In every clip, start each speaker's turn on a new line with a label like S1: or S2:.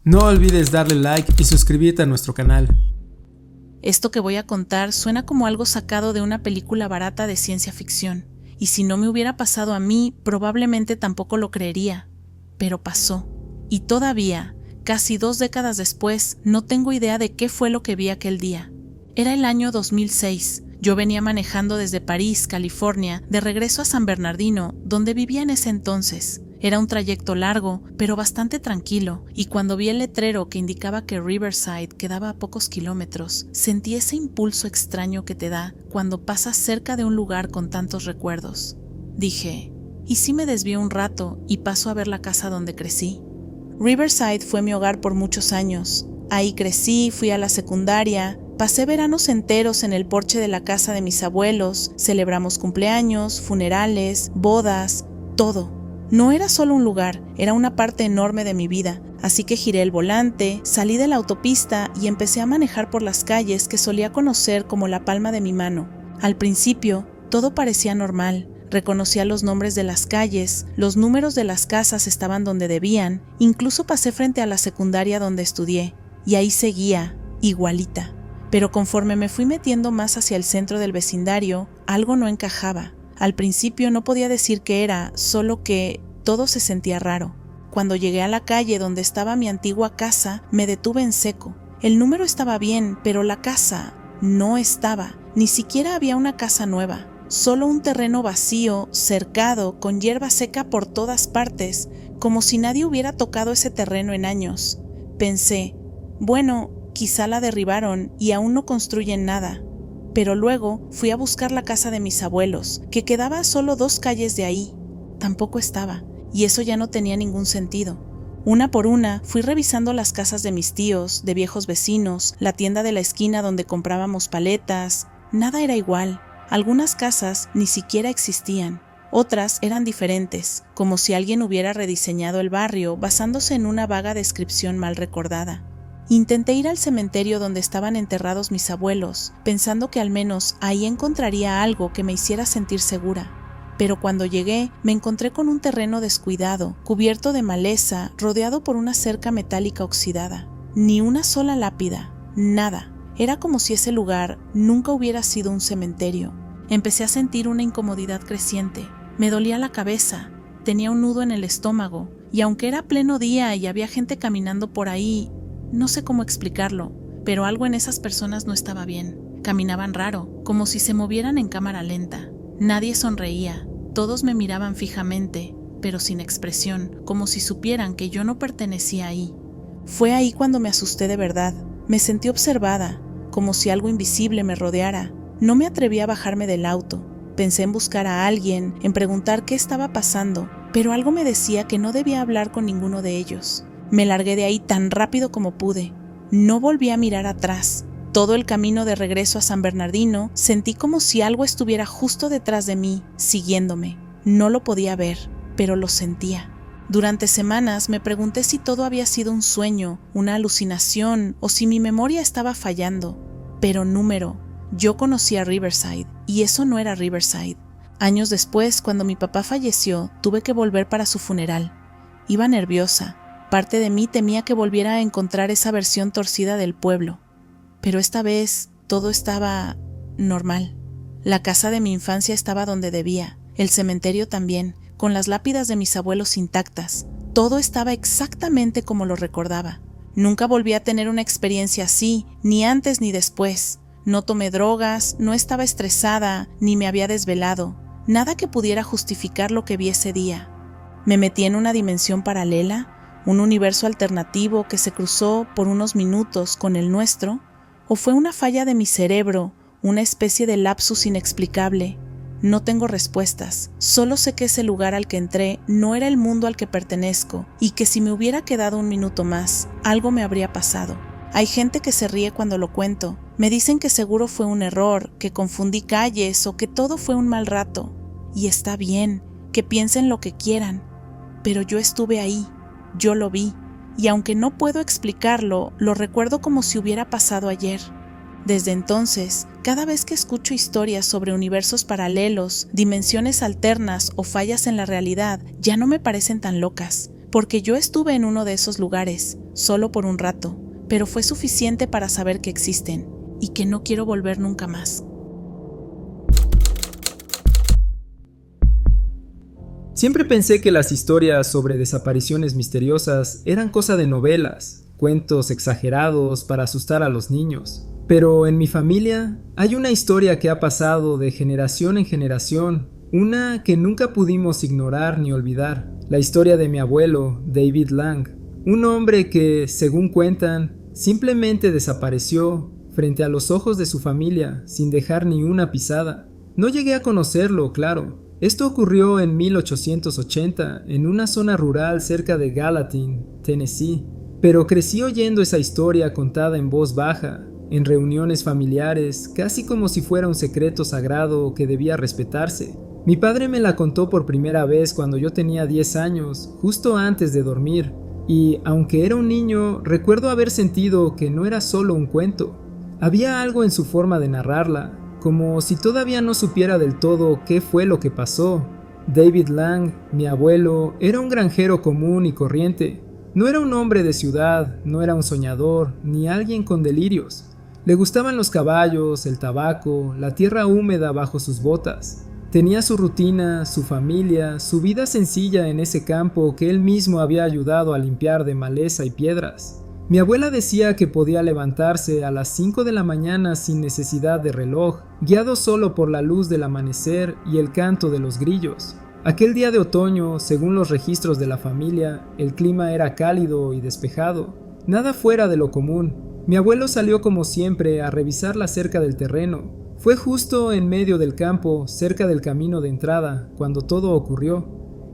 S1: No olvides darle like y suscribirte a nuestro canal.
S2: Esto que voy a contar suena como algo sacado de una película barata de ciencia ficción, y si no me hubiera pasado a mí, probablemente tampoco lo creería. Pero pasó, y todavía, casi 2 décadas después, no tengo idea de qué fue lo que vi aquel día. Era el año 2006. Yo venía manejando desde París, California, de regreso a San Bernardino, donde vivía en ese entonces. Era un trayecto largo, pero bastante tranquilo, y cuando vi el letrero que indicaba que Riverside quedaba a pocos kilómetros, sentí ese impulso extraño que te da cuando pasas cerca de un lugar con tantos recuerdos. Dije, ¿y si me desvío un rato y paso a ver la casa donde crecí? Riverside fue mi hogar por muchos años. Ahí crecí, fui a la secundaria, pasé veranos enteros en el porche de la casa de mis abuelos, celebramos cumpleaños, funerales, bodas, todo. No era solo un lugar, era una parte enorme de mi vida, así que giré el volante, salí de la autopista y empecé a manejar por las calles que solía conocer como la palma de mi mano. Al principio, todo parecía normal. Reconocía los nombres de las calles, los números de las casas estaban donde debían, incluso pasé frente a la secundaria donde estudié, y ahí seguía, igualita. Pero conforme me fui metiendo más hacia el centro del vecindario, algo no encajaba. Al principio no podía decir qué era, solo que todo se sentía raro. Cuando llegué a la calle donde estaba mi antigua casa, me detuve en seco. El número estaba bien, pero la casa no estaba. Ni siquiera había una casa nueva. Solo un terreno vacío, cercado, con hierba seca por todas partes, como si nadie hubiera tocado ese terreno en años. Pensé, bueno, quizá la derribaron y aún no construyen nada. Pero luego fui a buscar la casa de mis abuelos, que quedaba a solo 2 calles de ahí. Tampoco estaba, y eso ya no tenía ningún sentido. Una por una fui revisando las casas de mis tíos, de viejos vecinos, la tienda de la esquina donde comprábamos paletas. Nada era igual. Algunas casas ni siquiera existían. Otras eran diferentes, como si alguien hubiera rediseñado el barrio basándose en una vaga descripción mal recordada. Intenté ir al cementerio donde estaban enterrados mis abuelos, pensando que al menos ahí encontraría algo que me hiciera sentir segura. Pero cuando llegué, me encontré con un terreno descuidado, cubierto de maleza, rodeado por una cerca metálica oxidada. Ni una sola lápida, nada. Era como si ese lugar nunca hubiera sido un cementerio. Empecé a sentir una incomodidad creciente. Me dolía la cabeza, tenía un nudo en el estómago, y aunque era pleno día y había gente caminando por ahí, no sé cómo explicarlo, pero algo en esas personas no estaba bien. Caminaban raro, como si se movieran en cámara lenta. Nadie sonreía, todos me miraban fijamente, pero sin expresión, como si supieran que yo no pertenecía ahí. Fue ahí cuando me asusté de verdad. Me sentí observada, como si algo invisible me rodeara. No me atreví a bajarme del auto. Pensé en buscar a alguien, en preguntar qué estaba pasando, pero algo me decía que no debía hablar con ninguno de ellos. Me largué de ahí tan rápido como pude. No volví a mirar atrás. Todo el camino de regreso a San Bernardino sentí como si algo estuviera justo detrás de mí, siguiéndome. No lo podía ver, pero lo sentía. Durante semanas me pregunté si todo había sido un sueño, una alucinación o si mi memoria estaba fallando. Pero número, yo conocía Riverside y eso no era Riverside. Años después, cuando mi papá falleció, tuve que volver para su funeral. Iba nerviosa. Parte de mí temía que volviera a encontrar esa versión torcida del pueblo. Pero esta vez todo estaba normal. La casa de mi infancia estaba donde debía, el cementerio también, con las lápidas de mis abuelos intactas. Todo estaba exactamente como lo recordaba. Nunca volví a tener una experiencia así, ni antes ni después. No tomé drogas, no estaba estresada, ni me había desvelado. Nada que pudiera justificar lo que vi ese día. Me metí en una dimensión paralela, un universo alternativo que se cruzó por unos minutos con el nuestro, o fue una falla de mi cerebro, una especie de lapsus inexplicable. No tengo respuestas, solo sé que ese lugar al que entré no era el mundo al que pertenezco y que si me hubiera quedado un minuto más, algo me habría pasado. Hay gente que se ríe cuando lo cuento, me dicen que seguro fue un error, que confundí calles o que todo fue un mal rato. Y está bien, que piensen lo que quieran, pero yo estuve ahí. Yo lo vi, y aunque no puedo explicarlo, lo recuerdo como si hubiera pasado ayer. Desde entonces, cada vez que escucho historias sobre universos paralelos, dimensiones alternas o fallas en la realidad, ya no me parecen tan locas. porque yo estuve en uno de esos lugares, solo por un rato, pero fue suficiente para saber que existen y que no quiero volver nunca más.
S1: Siempre pensé que las historias sobre desapariciones misteriosas eran cosa de novelas, cuentos exagerados para asustar a los niños. Pero en mi familia hay una historia que ha pasado de generación en generación, una que nunca pudimos ignorar ni olvidar. La historia de mi abuelo, David Lang, un hombre que, según cuentan, simplemente desapareció frente a los ojos de su familia sin dejar ni una pisada. No llegué a conocerlo, claro. Esto ocurrió en 1880 en una zona rural cerca de Gallatin, Tennessee, pero crecí oyendo esa historia contada en voz baja, en reuniones familiares, casi como si fuera un secreto sagrado que debía respetarse. Mi padre me la contó por primera vez cuando yo tenía 10 años, justo antes de dormir, y aunque era un niño, recuerdo haber sentido que no era solo un cuento. Había algo en su forma de narrarla, como si todavía no supiera del todo qué fue lo que pasó. David Lang, mi abuelo, era un granjero común y corriente. No era un hombre de ciudad, no era un soñador, ni alguien con delirios. Le gustaban los caballos, el tabaco, la tierra húmeda bajo sus botas. Tenía su rutina, su familia, su vida sencilla en ese campo que él mismo había ayudado a limpiar de maleza y piedras. Mi abuela decía que podía levantarse a las 5 de la mañana sin necesidad de reloj, guiado solo por la luz del amanecer y el canto de los grillos. Aquel día de otoño, según los registros de la familia, el clima era cálido y despejado, nada fuera de lo común. Mi abuelo salió como siempre a revisar la cerca del terreno. Fue justo en medio del campo, cerca del camino de entrada, cuando todo ocurrió.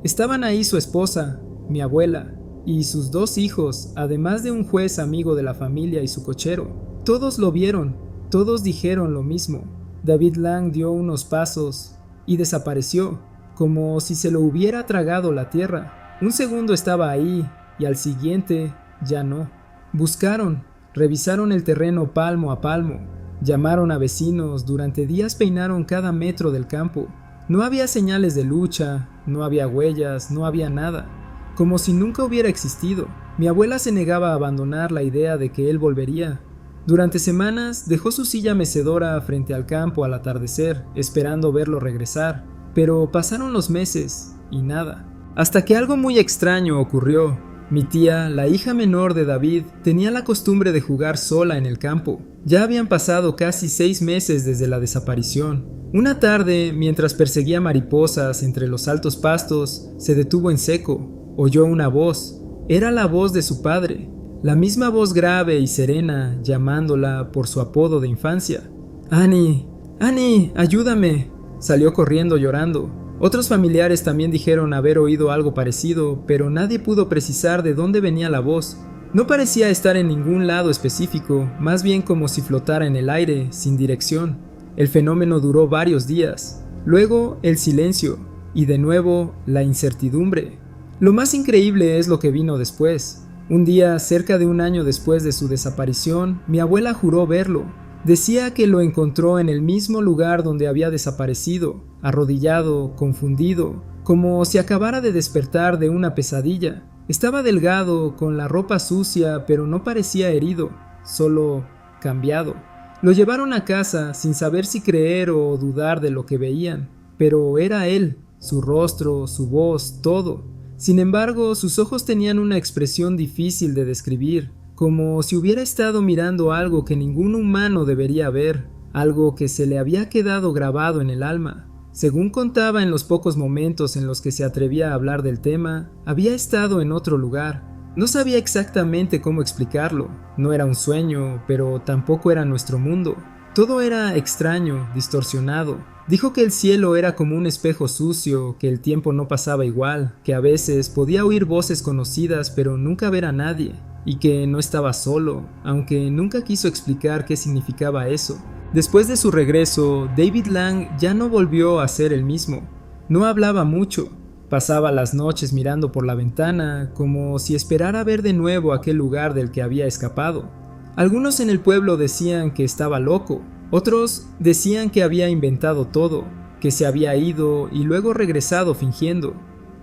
S1: Estaban ahí su esposa, mi abuela, y sus 2 hijos, además de un juez amigo de la familia y su cochero. Todos lo vieron, todos dijeron lo mismo. David Lang dio unos pasos y desapareció, como si se lo hubiera tragado la tierra. Un segundo estaba ahí y al siguiente ya no. Buscaron, revisaron el terreno palmo a palmo, llamaron a vecinos, durante días peinaron cada metro del campo. No había señales de lucha, no había huellas, no había nada. Como si nunca hubiera existido. Mi abuela se negaba a abandonar la idea de que él volvería. Durante semanas dejó su silla mecedora frente al campo al atardecer, esperando verlo regresar. Pero pasaron los meses y nada. Hasta que algo muy extraño ocurrió. Mi tía, la hija menor de David, tenía la costumbre de jugar sola en el campo. Ya habían pasado casi 6 meses desde la desaparición. Una tarde, mientras perseguía mariposas entre los altos pastos, se detuvo en seco. Oyó una voz. Era la voz de su padre, la misma voz grave y serena, llamándola por su apodo de infancia. «Annie, Annie, ayúdame». Salió corriendo llorando. Otros familiares también dijeron haber oído algo parecido, pero nadie pudo precisar de dónde venía la voz. No parecía estar en ningún lado específico, más bien como si flotara en el aire, sin dirección. El fenómeno duró varios días. Luego, el silencio, y de nuevo, la incertidumbre. Lo más increíble es lo que vino después. Un día, cerca de un año después de su desaparición, mi abuela juró verlo. Decía que lo encontró en el mismo lugar donde había desaparecido, arrodillado, confundido, como si acabara de despertar de una pesadilla. Estaba delgado, con la ropa sucia, pero no parecía herido, solo cambiado. Lo llevaron a casa sin saber si creer o dudar de lo que veían, pero era él, su rostro, su voz, todo. Sin embargo, sus ojos tenían una expresión difícil de describir, como si hubiera estado mirando algo que ningún humano debería ver, algo que se le había quedado grabado en el alma. Según contaba, en los pocos momentos en los que se atrevía a hablar del tema, había estado en otro lugar. No sabía exactamente cómo explicarlo. No era un sueño, pero tampoco era nuestro mundo. Todo era extraño, distorsionado. Dijo que el cielo era como un espejo sucio, que el tiempo no pasaba igual, que a veces podía oír voces conocidas pero nunca ver a nadie, y que no estaba solo, aunque nunca quiso explicar qué significaba eso. Después de su regreso, David Lang ya no volvió a ser el mismo. No hablaba mucho. Pasaba las noches mirando por la ventana, como si esperara ver de nuevo aquel lugar del que había escapado. Algunos en el pueblo decían que estaba loco. Otros decían que había inventado todo, que se había ido y luego regresado fingiendo.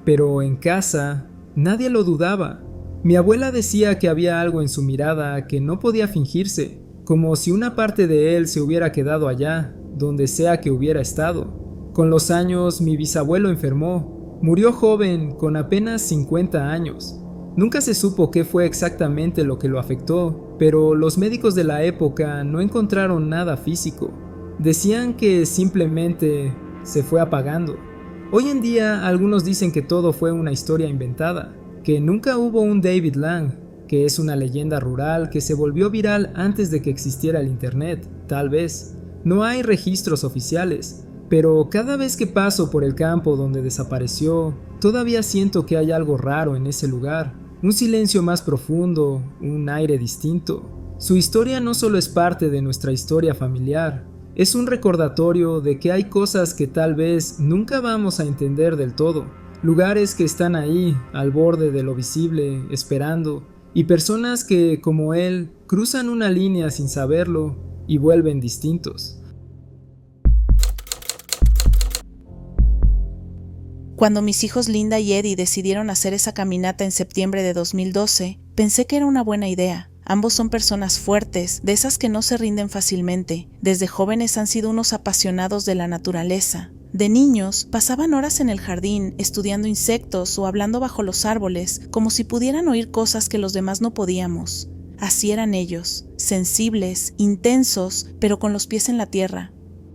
S1: Pero en casa, Nadie lo dudaba. Mi abuela decía que había algo en su mirada que no podía fingirse, como si una parte de él se hubiera quedado allá, donde sea que hubiera estado. Con los años, mi bisabuelo enfermó. Murió joven, con apenas 50 años. Nunca se supo qué fue exactamente lo que lo afectó, pero los médicos de la época no encontraron nada físico. Decían que simplemente se fue apagando. Hoy en día algunos dicen que todo fue una historia inventada, que nunca hubo un David Lang, que es una leyenda rural que se volvió viral antes de que existiera el internet, tal vez. No hay registros oficiales, pero cada vez que paso por el campo donde desapareció, todavía siento que hay algo raro en ese lugar, un silencio más profundo, un aire distinto. Su historia no solo es parte de nuestra historia familiar, es un recordatorio de que hay cosas que tal vez nunca vamos a entender del todo, lugares que están ahí, al borde de lo visible, esperando, y personas que, como él, cruzan una línea sin saberlo y vuelven distintos.
S2: Cuando mis hijos Linda y Eddie decidieron hacer esa caminata en septiembre de 2012, pensé que era una buena idea. Ambos son personas fuertes, de esas que no se rinden fácilmente. Desde jóvenes han sido unos apasionados de la naturaleza. De niños, pasaban horas en el jardín, estudiando insectos o hablando bajo los árboles, como si pudieran oír cosas que los demás no podíamos. Así eran ellos, sensibles, intensos, pero con los pies en la tierra.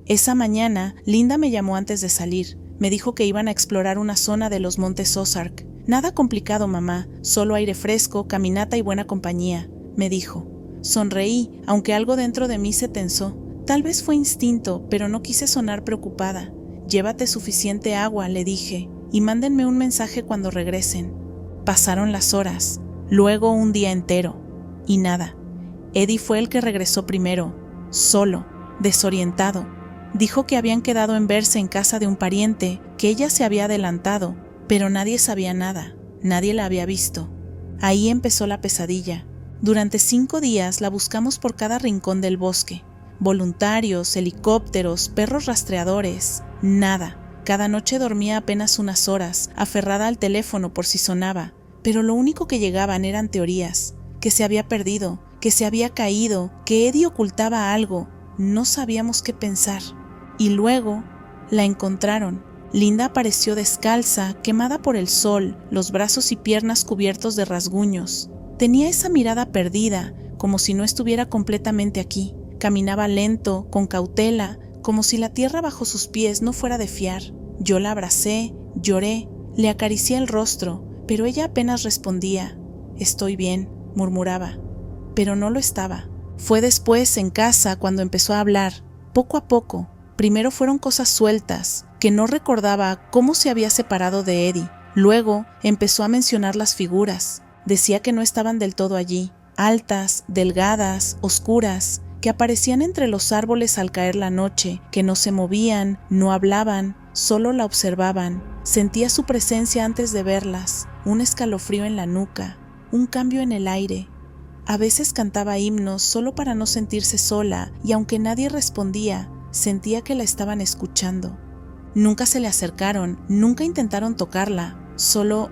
S2: Esa mañana, Linda me llamó antes de salir. Me dijo que iban a explorar una zona de los montes Ozark. Nada complicado, mamá, solo aire fresco, caminata y buena compañía, me dijo. Sonreí, aunque algo dentro de mí se tensó. Tal vez fue instinto, pero no quise sonar preocupada. Llévate suficiente agua, le dije, y mándenme un mensaje cuando regresen. Pasaron las horas, luego un día entero, y nada. Eddie fue el que regresó primero, solo, desorientado. Dijo que habían quedado en verse en casa de un pariente, que ella se había adelantado, pero nadie sabía nada, nadie la había visto. Ahí empezó la pesadilla. Durante 5 días la buscamos por cada rincón del bosque. Voluntarios, helicópteros, perros rastreadores, nada. Cada noche dormía apenas unas horas, aferrada al teléfono por si sonaba, pero lo único que llegaban eran teorías, que se había perdido, que se había caído, que Eddie ocultaba algo. No sabíamos qué pensar. Y luego la encontraron. Linda apareció descalza, quemada por el sol, los brazos y piernas cubiertos de rasguños. Tenía esa mirada perdida, como si no estuviera completamente aquí. Caminaba lento, con cautela, como si la tierra bajo sus pies no fuera de fiar. Yo la abracé, lloré, le acaricié el rostro, pero ella apenas respondía. «Estoy bien», murmuraba, pero no lo estaba. Fue después, en casa, cuando empezó a hablar, poco a poco. Primero fueron cosas sueltas, que no recordaba cómo se había separado de Eddie. Luego empezó a mencionar las figuras. Decía que no estaban del todo allí, altas, delgadas, oscuras, que aparecían entre los árboles al caer la noche, que no se movían, no hablaban, solo la observaban. Sentía su presencia antes de verlas, un escalofrío en la nuca, un cambio en el aire. A veces cantaba himnos solo para no sentirse sola, y aunque nadie respondía, sentía que la estaban escuchando. Nunca se le acercaron, nunca intentaron tocarla, solo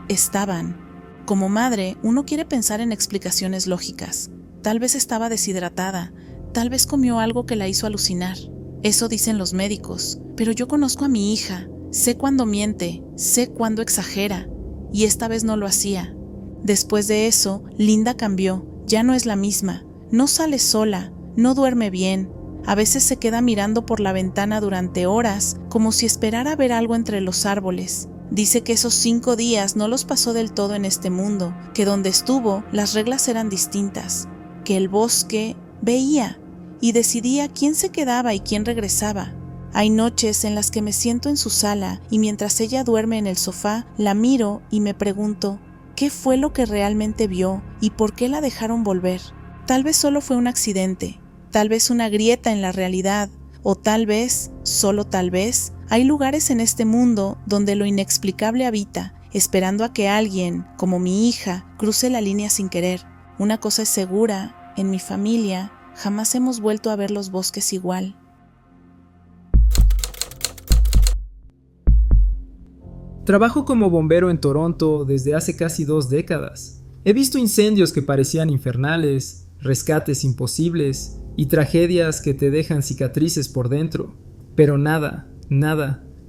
S2: estaban. Como madre, uno quiere pensar en explicaciones lógicas. Tal vez estaba deshidratada, tal vez comió algo que la hizo alucinar. Eso dicen los médicos, pero yo conozco a mi hija, sé cuándo miente, sé cuándo exagera, y esta vez no lo hacía. Después de eso, Linda cambió, ya no es la misma, no sale sola, no duerme bien, a veces se queda mirando por la ventana durante horas, como si esperara ver algo entre los árboles. Dice que esos 5 días no los pasó del todo en este mundo, que donde estuvo las reglas eran distintas, que el bosque veía y decidía quién se quedaba y quién regresaba. Hay noches en las que me siento en su sala y mientras ella duerme en el sofá, la miro y me pregunto, ¿qué fue lo que realmente vio y por qué la dejaron volver? Tal vez solo fue un accidente, tal vez una grieta en la realidad, o tal vez, solo tal vez, hay lugares en este mundo donde lo inexplicable habita, esperando a que alguien, como mi hija, cruce la línea sin querer. Una cosa es segura, en mi familia jamás hemos vuelto a ver los bosques igual.
S1: Trabajo como bombero en Toronto desde hace casi 2 décadas. He visto incendios que parecían infernales, rescates imposibles y tragedias que te dejan cicatrices por dentro. Pero nada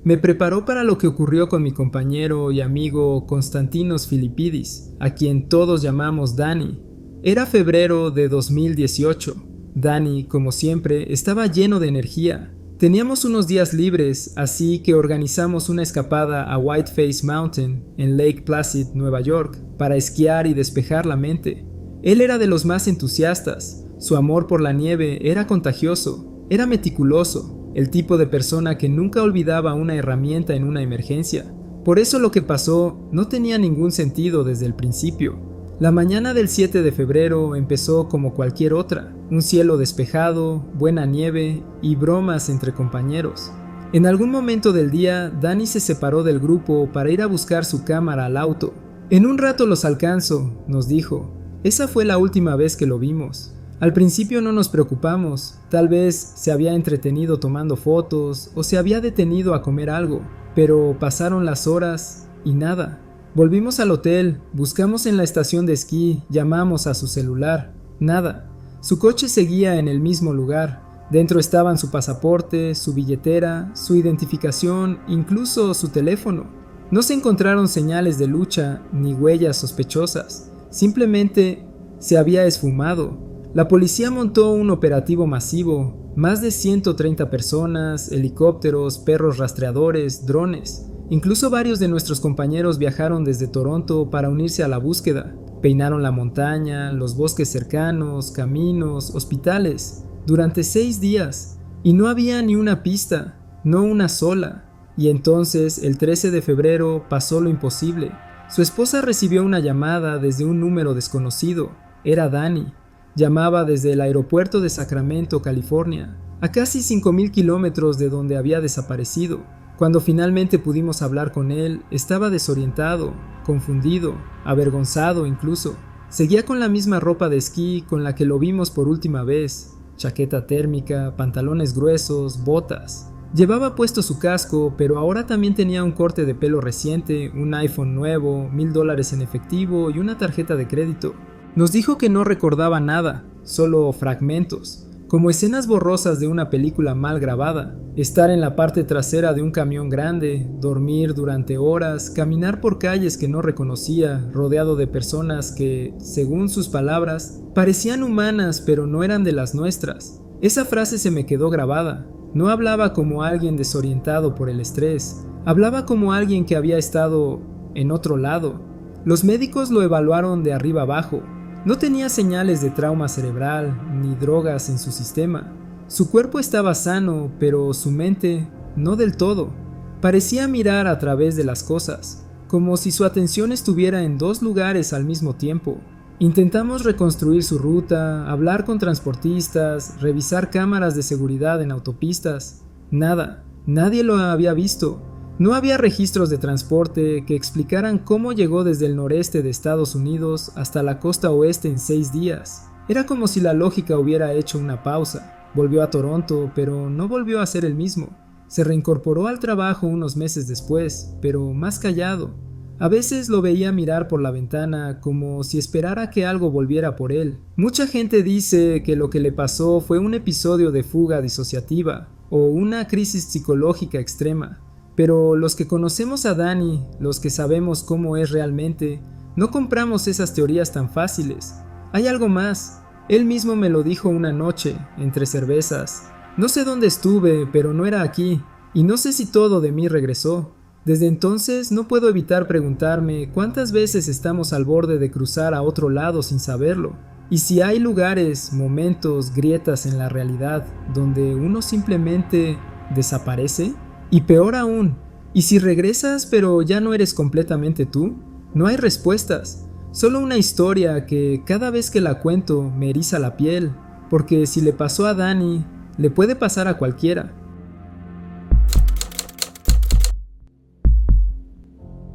S1: me preparó para lo que ocurrió con mi compañero y amigo Konstantinos Filipidis, a quien todos llamamos Dani. Era febrero de 2018. Dani, como siempre, estaba lleno de energía. Teníamos unos días libres, así que organizamos una escapada a Whiteface Mountain, en Lake Placid, Nueva York, para esquiar y despejar la mente. Él era de los más entusiastas. Su amor por la nieve era contagioso, era meticuloso, el tipo de persona que nunca olvidaba una herramienta en una emergencia. Por eso lo que pasó no tenía ningún sentido desde el principio. La mañana del 7 de febrero empezó como cualquier otra, un cielo despejado, buena nieve y bromas entre compañeros. En algún momento del día, Dani se separó del grupo para ir a buscar su cámara al auto. En un rato los alcanzo, nos dijo. Esa fue la última vez que lo vimos. Al principio no nos preocupamos, tal vez se había entretenido tomando fotos o se había detenido a comer algo, pero pasaron las horas y nada. Volvimos al hotel, buscamos en la estación de esquí, llamamos a su celular, nada. Su coche seguía en el mismo lugar, dentro estaban su pasaporte, su billetera, su identificación, incluso su teléfono. No se encontraron señales de lucha ni huellas sospechosas, simplemente se había esfumado. La policía montó un operativo masivo, más de 130 personas, helicópteros, perros rastreadores, drones. Incluso varios de nuestros compañeros viajaron desde Toronto para unirse a la búsqueda. Peinaron la montaña, los bosques cercanos, caminos, hospitales, durante 6 días. Y no había ni una pista, no una sola. Y entonces, el 13 de febrero, pasó lo imposible. Su esposa recibió una llamada desde un número desconocido. Era Dani. Llamaba desde el aeropuerto de Sacramento, California, a casi 5,000 kilómetros de donde había desaparecido. Cuando finalmente pudimos hablar con él, estaba desorientado, confundido, avergonzado incluso. Seguía con la misma ropa de esquí con la que lo vimos por última vez, chaqueta térmica, pantalones gruesos, botas. Llevaba puesto su casco, pero ahora también tenía un corte de pelo reciente, un iPhone nuevo, $1,000 en efectivo y una tarjeta de crédito. Nos dijo que no recordaba nada, solo fragmentos, como escenas borrosas de una película mal grabada. Estar en la parte trasera de un camión grande, dormir durante horas, caminar por calles que no reconocía, rodeado de personas que, según sus palabras, parecían humanas pero no eran de las nuestras. Esa frase se me quedó grabada. No hablaba como alguien desorientado por el estrés, hablaba como alguien que había estado en otro lado. Los médicos lo evaluaron de arriba abajo. No tenía señales de trauma cerebral ni drogas en su sistema. Su cuerpo estaba sano, pero su mente no del todo. Parecía mirar a través de las cosas, como si su atención estuviera en 2 lugares al mismo tiempo. Intentamos reconstruir su ruta, hablar con transportistas, revisar cámaras de seguridad en autopistas. Nada, nadie lo había visto. No había registros de transporte que explicaran cómo llegó desde el noreste de Estados Unidos hasta la costa oeste en 6 días. Era como si la lógica hubiera hecho una pausa. Volvió a Toronto, pero no volvió a ser el mismo. Se reincorporó al trabajo unos meses después, pero más callado. A veces lo veía mirar por la ventana como si esperara que algo volviera por él. Mucha gente dice que lo que le pasó fue un episodio de fuga disociativa o una crisis psicológica extrema. Pero los que conocemos a Dani, los que sabemos cómo es realmente, no compramos esas teorías tan fáciles. Hay algo más. Él mismo me lo dijo una noche, entre cervezas. No sé dónde estuve, pero no era aquí, y no sé si todo de mí regresó. Desde entonces no puedo evitar preguntarme cuántas veces estamos al borde de cruzar a otro lado sin saberlo. Y si hay lugares, momentos, grietas en la realidad donde uno simplemente desaparece. Y peor aún, ¿y si regresas pero ya no eres completamente tú? No hay respuestas, solo una historia que cada vez que la cuento me eriza la piel, porque si le pasó a Dani, le puede pasar a cualquiera.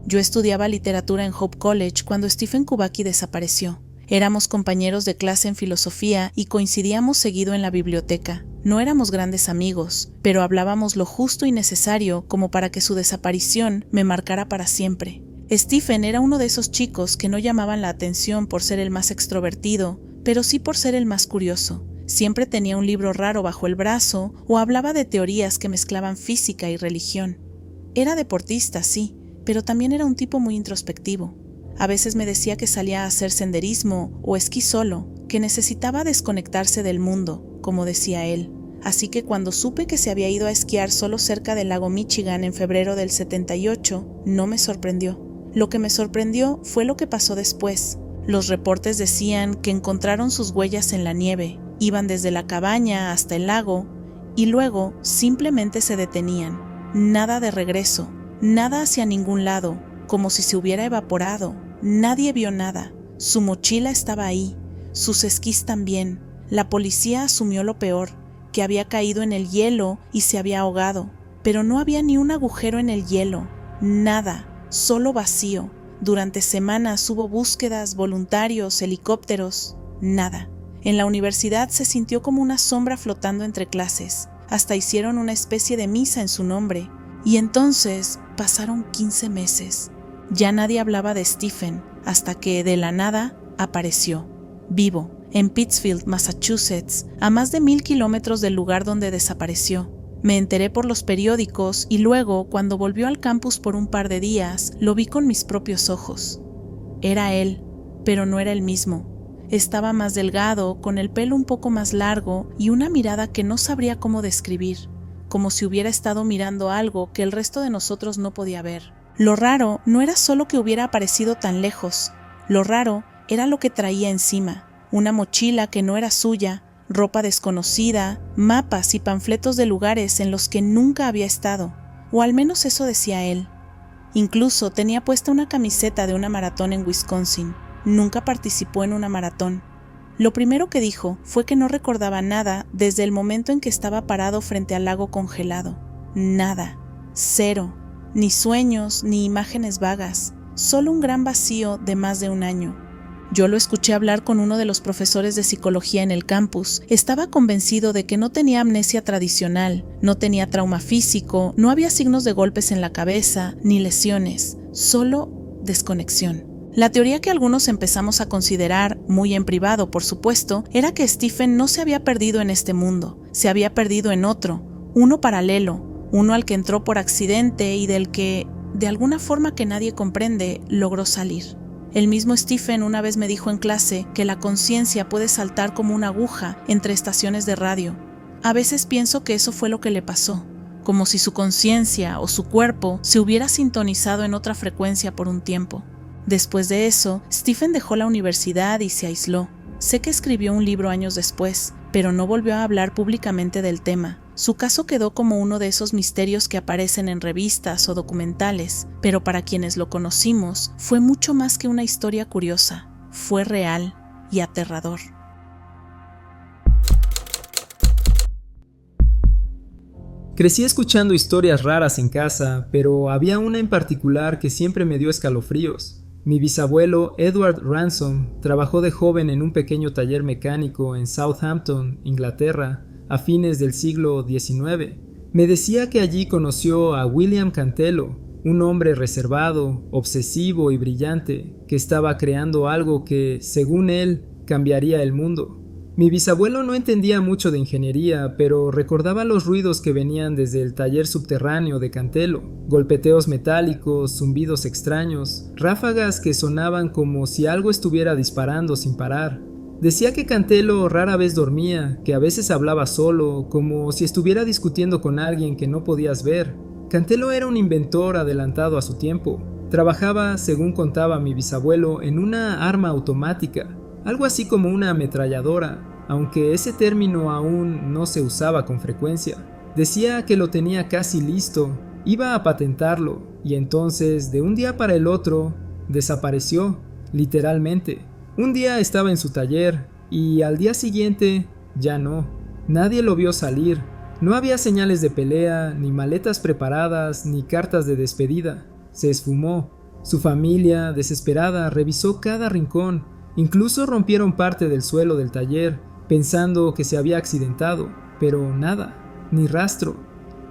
S2: Yo estudiaba literatura en Hope College cuando Stephen Kubacki desapareció. Éramos compañeros de clase en filosofía y coincidíamos seguido en la biblioteca. No éramos grandes amigos, pero hablábamos lo justo y necesario como para que su desaparición me marcara para siempre. Stephen era uno de esos chicos que no llamaban la atención por ser el más extrovertido, pero sí por ser el más curioso. Siempre tenía un libro raro bajo el brazo o hablaba de teorías que mezclaban física y religión. Era deportista, sí, pero también era un tipo muy introspectivo. A veces me decía que salía a hacer senderismo o esquí solo, que necesitaba desconectarse del mundo, como decía él. Así que cuando supe que se había ido a esquiar solo cerca del lago Michigan en febrero del 78, no me sorprendió. Lo que me sorprendió fue lo que pasó después. Los reportes decían que encontraron sus huellas en la nieve, iban desde la cabaña hasta el lago y luego simplemente se detenían. Nada de regreso, nada hacia ningún lado, como si se hubiera evaporado. Nadie vio nada. Su mochila estaba ahí, sus esquís también. La policía asumió lo peor, que había caído en el hielo y se había ahogado. Pero no había ni un agujero en el hielo, nada, solo vacío. Durante semanas hubo búsquedas, voluntarios, helicópteros, nada. En la universidad se sintió como una sombra flotando entre clases. Hasta hicieron una especie de misa en su nombre. Y entonces pasaron 15 meses. Ya nadie hablaba de Stephen, hasta que, de la nada, apareció, vivo, en Pittsfield, Massachusetts, a más de 1000 kilómetros del lugar donde desapareció. Me enteré por los periódicos y luego, cuando volvió al campus por un par de días, lo vi con mis propios ojos. Era él, pero no era el mismo. Estaba más delgado, con el pelo un poco más largo y una mirada que no sabría cómo describir, como si hubiera estado mirando algo que el resto de nosotros no podía ver. Lo raro no era solo que hubiera aparecido tan lejos, lo raro era lo que traía encima, una mochila que no era suya, ropa desconocida, mapas y panfletos de lugares en los que nunca había estado, o al menos eso decía él. Incluso tenía puesta una camiseta de una maratón en Wisconsin. Nunca participó en una maratón. Lo primero que dijo fue que no recordaba nada desde el momento en que estaba parado frente al lago congelado. Nada, cero. Ni sueños, ni imágenes vagas, solo un gran vacío de más de un año. Yo lo escuché hablar con uno de los profesores de psicología en el campus. Estaba convencido de que no tenía amnesia tradicional, no tenía trauma físico, no había signos de golpes en la cabeza, ni lesiones, solo desconexión. La teoría que algunos empezamos a considerar, muy en privado por supuesto, era que Stephen no se había perdido en este mundo, se había perdido en otro, uno paralelo, uno al que entró por accidente y del que, de alguna forma que nadie comprende, logró salir. El mismo Stephen una vez me dijo en clase que la conciencia puede saltar como una aguja entre estaciones de radio. A veces pienso que eso fue lo que le pasó, como si su conciencia o su cuerpo se hubiera sintonizado en otra frecuencia por un tiempo. Después de eso, Stephen dejó la universidad y se aisló. Sé que escribió un libro años después, pero no volvió a hablar públicamente del tema. Su caso quedó como uno de esos misterios que aparecen en revistas o documentales, pero para quienes lo conocimos, fue mucho más que una historia curiosa. Fue real y aterrador.
S1: Crecí escuchando historias raras en casa, pero había una en particular que siempre me dio escalofríos. Mi bisabuelo, Edward Ransom, trabajó de joven en un pequeño taller mecánico en Southampton, Inglaterra, a fines del siglo XIX. Me decía que allí conoció a William Cantelo, un hombre reservado, obsesivo y brillante, que estaba creando algo que, según él, cambiaría el mundo. Mi bisabuelo no entendía mucho de ingeniería, pero recordaba los ruidos que venían desde el taller subterráneo de Cantelo, golpeteos metálicos, zumbidos extraños, ráfagas que sonaban como si algo estuviera disparando sin parar. Decía que Cantelo rara vez dormía, que a veces hablaba solo, como si estuviera discutiendo con alguien que no podías ver. Cantelo era un inventor adelantado a su tiempo. Trabajaba, según contaba mi bisabuelo, en una arma automática, algo así como una ametralladora, aunque ese término aún no se usaba con frecuencia. Decía que lo tenía casi listo, iba a patentarlo, y entonces, de un día para el otro, desapareció, literalmente. Un día estaba en su taller, y al día siguiente, ya no. Nadie lo vio salir. No había señales de pelea, ni maletas preparadas, ni cartas de despedida. Se esfumó. Su familia, desesperada, revisó cada rincón. Incluso rompieron parte del suelo del taller, pensando que se había accidentado, pero nada, ni rastro.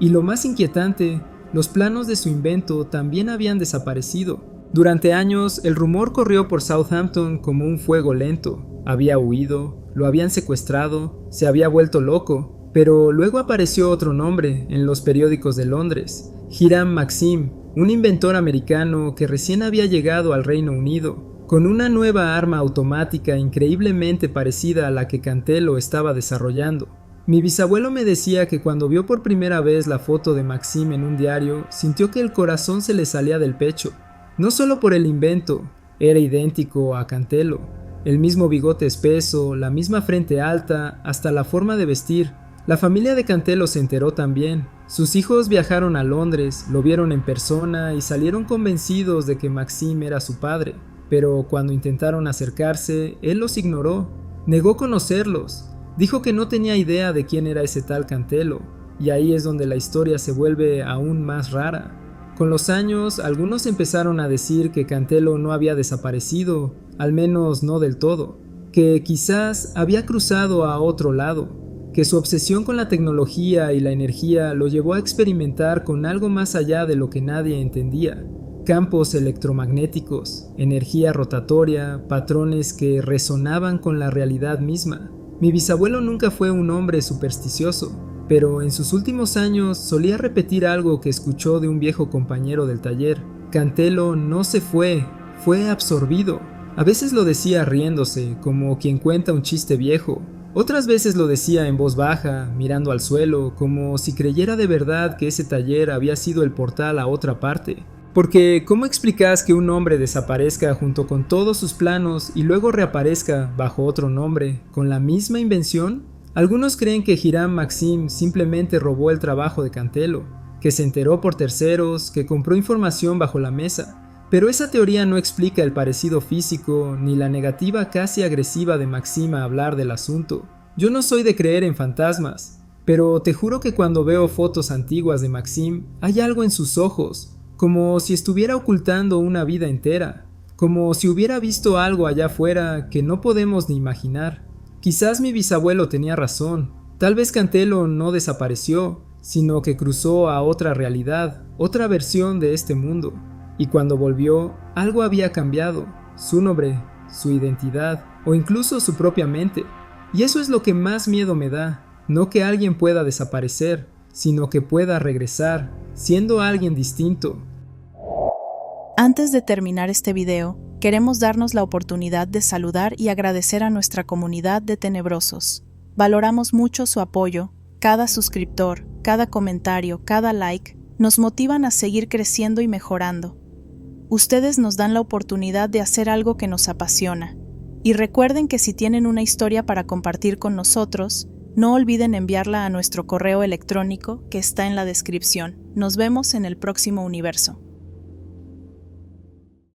S1: Y lo más inquietante, los planos de su invento también habían desaparecido. Durante años, el rumor corrió por Southampton como un fuego lento. Había huido, lo habían secuestrado, se había vuelto loco, pero luego apareció otro nombre en los periódicos de Londres, Hiram Maxim, un inventor americano que recién había llegado al Reino Unido, con una nueva arma automática increíblemente parecida a la que Cantelo estaba desarrollando. Mi bisabuelo me decía que cuando vio por primera vez la foto de Maxim en un diario, sintió que el corazón se le salía del pecho. No solo por el invento, era idéntico a Cantelo. El mismo bigote espeso, la misma frente alta, hasta la forma de vestir. La familia de Cantelo se enteró también. Sus hijos viajaron a Londres, lo vieron en persona y salieron convencidos de que Maxim era su padre. Pero cuando intentaron acercarse, él los ignoró. Negó conocerlos. Dijo que no tenía idea de quién era ese tal Cantelo. Y ahí es donde la historia se vuelve aún más rara. Con los años, algunos empezaron a decir que Cantelo no había desaparecido, al menos no del todo, que quizás había cruzado a otro lado, que su obsesión con la tecnología y la energía lo llevó a experimentar con algo más allá de lo que nadie entendía. Campos electromagnéticos, energía rotatoria, patrones que resonaban con la realidad misma. Mi bisabuelo nunca fue un hombre supersticioso, pero en sus últimos años solía repetir algo que escuchó de un viejo compañero del taller. Cantelo no se fue, fue absorbido. A veces lo decía riéndose, como quien cuenta un chiste viejo. Otras veces lo decía en voz baja, mirando al suelo, como si creyera de verdad que ese taller había sido el portal a otra parte. Porque, ¿cómo explicas que un hombre desaparezca junto con todos sus planos y luego reaparezca bajo otro nombre, con la misma invención? Algunos creen que Hiram Maxim simplemente robó el trabajo de Cantelo, que se enteró por terceros, que compró información bajo la mesa. Pero esa teoría no explica el parecido físico ni la negativa casi agresiva de Maxim a hablar del asunto. Yo no soy de creer en fantasmas, pero te juro que cuando veo fotos antiguas de Maxim, hay algo en sus ojos, como si estuviera ocultando una vida entera, como si hubiera visto algo allá afuera que no podemos ni imaginar. Quizás mi bisabuelo tenía razón, tal vez Cantelo no desapareció, sino que cruzó a otra realidad, otra versión de este mundo. Y cuando volvió, algo había cambiado, su nombre, su identidad, o incluso su propia mente. Y eso es lo que más miedo me da, no que alguien pueda desaparecer, sino que pueda regresar, siendo alguien distinto.
S2: Antes de terminar este video, queremos darnos la oportunidad de saludar y agradecer a nuestra comunidad de tenebrosos. Valoramos mucho su apoyo, cada suscriptor, cada comentario, cada like, nos motivan a seguir creciendo y mejorando. Ustedes nos dan la oportunidad de hacer algo que nos apasiona. Y recuerden que si tienen una historia para compartir con nosotros, no olviden enviarla a nuestro correo electrónico que está en la descripción. Nos vemos en el próximo universo.